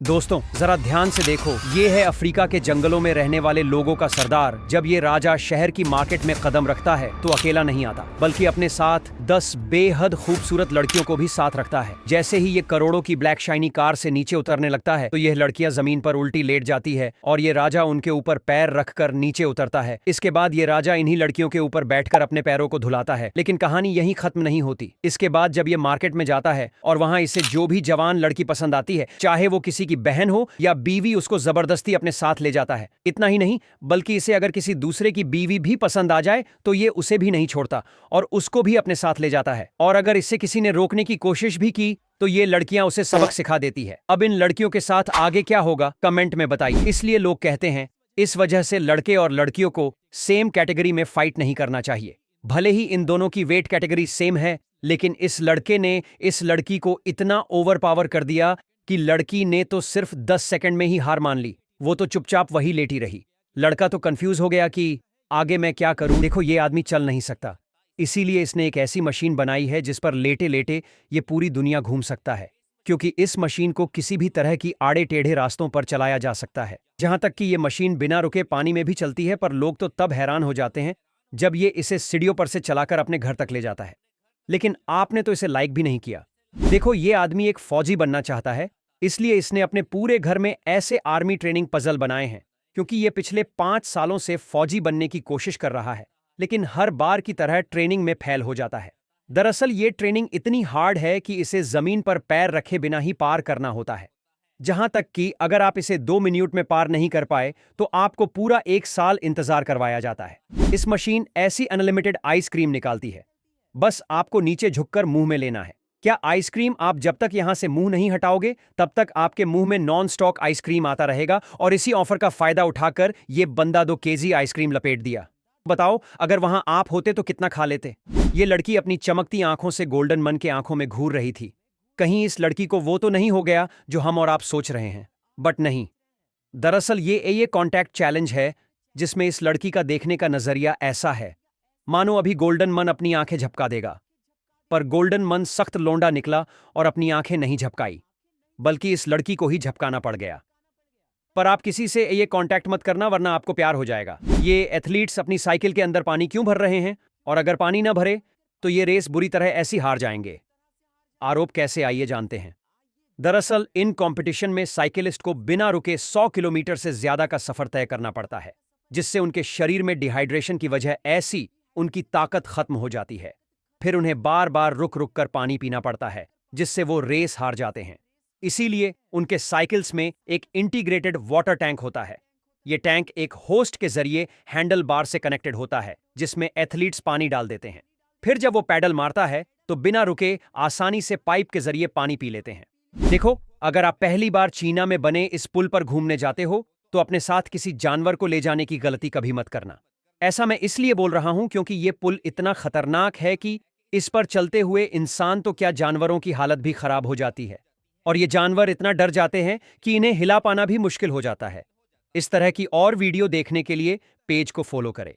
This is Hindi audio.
दोस्तों जरा ध्यान से देखो, ये है अफ्रीका के जंगलों में रहने वाले लोगों का सरदार। जब ये राजा शहर की मार्केट में कदम रखता है तो अकेला नहीं आता, बल्कि अपने साथ 10 बेहद खूबसूरत लड़कियों को भी साथ रखता है। जैसे ही ये करोड़ों की ब्लैक शाइनी कार से नीचे उतरने लगता है तो यह लड़कियां जमीन पर उल्टी लेट जाती है और ये राजा उनके ऊपर पैर रखकर नीचे उतरता है। इसके बाद ये राजा इन्हीं लड़कियों के ऊपर बैठकर अपने पैरों को धुलाता है। लेकिन कहानी यहीं खत्म नहीं होती। इसके बाद जब ये मार्केट में जाता है और वहां इसे जो भी जवान लड़की पसंद आती है, चाहे वो किसी की बहन हो या बीवी, उसको जबरदस्ती अपने साथ ले जाता है। इतना ही नहीं, बल्कि इसे अगर किसी दूसरे की बीवी भी पसंद आ जाए तो ये उसे भी नहीं छोड़ता और उसको भी अपने साथ ले जाता है। और अगर इसे किसी ने रोकने की कोशिश भी की तो ये लड़कियां उसे सबक सिखा देती है। अब इन लड़कियों के साथ आगे क्या होगा कमेंट में बताइए। इसलिए लोग कहते हैं, इस वजह से लड़के और लड़कियों को सेम कैटेगरी में फाइट नहीं करना चाहिए। भले ही इन दोनों की वेट कैटेगरी सेम है, लेकिन इस लड़के ने इस लड़की को इतना ओवर पावर कर दिया कि लड़की ने तो सिर्फ 10 सेकंड में ही हार मान ली। वो तो चुपचाप वही लेटी रही। लड़का तो कंफ्यूज हो गया कि आगे मैं क्या करूं। देखो, ये आदमी चल नहीं सकता, इसीलिए इसने एक ऐसी मशीन बनाई है जिस पर लेटे लेटे ये पूरी दुनिया घूम सकता है, क्योंकि इस मशीन को किसी भी तरह की आड़े टेढ़े रास्तों पर चलाया जा सकता है। जहां तक कि ये मशीन बिना रुके पानी में भी चलती है, पर लोग तो तब हैरान हो जाते हैं जब ये इसे सीढ़ियों पर से चलाकर अपने घर तक ले जाता है। लेकिन आपने तो इसे लाइक भी नहीं किया। देखो, ये आदमी एक फौजी बनना चाहता है, इसलिए इसने अपने पूरे घर में ऐसे आर्मी ट्रेनिंग पजल बनाए हैं, क्योंकि ये पिछले 5 सालों से फौजी बनने की कोशिश कर रहा है, लेकिन हर बार की तरह ट्रेनिंग में फेल हो जाता है। दरअसल ये ट्रेनिंग इतनी हार्ड है कि इसे जमीन पर पैर रखे बिना ही पार करना होता है। जहां तक कि अगर आप इसे 2 मिनट में पार नहीं कर पाए तो आपको पूरा 1 साल इंतजार करवाया जाता है। इस मशीन ऐसी अनलिमिटेड आइसक्रीम निकालती है, बस आपको नीचे झुककर मुंह में लेना है। क्या आइसक्रीम आप जब तक यहां से मुंह नहीं हटाओगे तब तक आपके मुंह में नॉन स्टॉक आइसक्रीम आता रहेगा। और इसी ऑफर का फायदा उठाकर ये बंदा 2 केजी आइसक्रीम लपेट दिया। बताओ, अगर वहां आप होते तो कितना खा लेते। ये लड़की अपनी चमकती आंखों से गोल्डन मन के आंखों में घूर रही थी। कहीं इस लड़की को वो तो नहीं हो गया जो हम और आप सोच रहे हैं। बट नहीं, दरअसल ये कॉन्टैक्ट चैलेंज है, जिसमें इस लड़की का देखने का नजरिया ऐसा है मानो अभी गोल्डन मन अपनी आंखें झपका देगा। पर गोल्डन मन सख्त लोंडा निकला और अपनी आंखें नहीं झपकाई, बल्कि इस लड़की को ही झपकाना पड़ गया। पर आप किसी से ये कांटेक्ट मत करना, वरना आपको प्यार हो जाएगा। ये एथलीट्स अपनी साइकिल के अंदर पानी क्यों भर रहे हैं, और अगर पानी ना भरे तो ये रेस बुरी तरह ऐसी हार जाएंगे। आरोप कैसे, आइए जानते हैं। दरअसल इन कंपटीशन में साइकिलिस्ट को बिना रुके 100 किलोमीटर से ज्यादा का सफर तय करना पड़ता है, जिससे उनके शरीर में डिहाइड्रेशन की वजह ऐसी उनकी ताकत खत्म हो जाती है। फिर उन्हें बार बार रुक रुक कर पानी पीना पड़ता है, जिससे वो रेस हार जाते हैं। इसीलिए उनके साइकिल्स में एक इंटीग्रेटेड वाटर टैंक होता है। ये टैंक एक होस्ट के जरिए हैंडल बार से कनेक्टेड होता है, जिसमें एथलीट्स पानी डाल देते हैं। फिर जब वो पैडल मारता है तो बिना रुके आसानी से पाइप के जरिए पानी पी लेते हैं। देखो, अगर आप पहली बार चीना में बने इस पुल पर घूमने जाते हो तो अपने साथ किसी जानवर को ले जाने की गलती कभी मत करना। ऐसा मैं इसलिए बोल रहा हूं क्योंकि ये पुल इतना खतरनाक है कि इस पर चलते हुए इंसान तो क्या, जानवरों की हालत भी खराब हो जाती है। और ये जानवर इतना डर जाते हैं कि इन्हें हिला पाना भी मुश्किल हो जाता है। इस तरह की और वीडियो देखने के लिए पेज को फॉलो करें।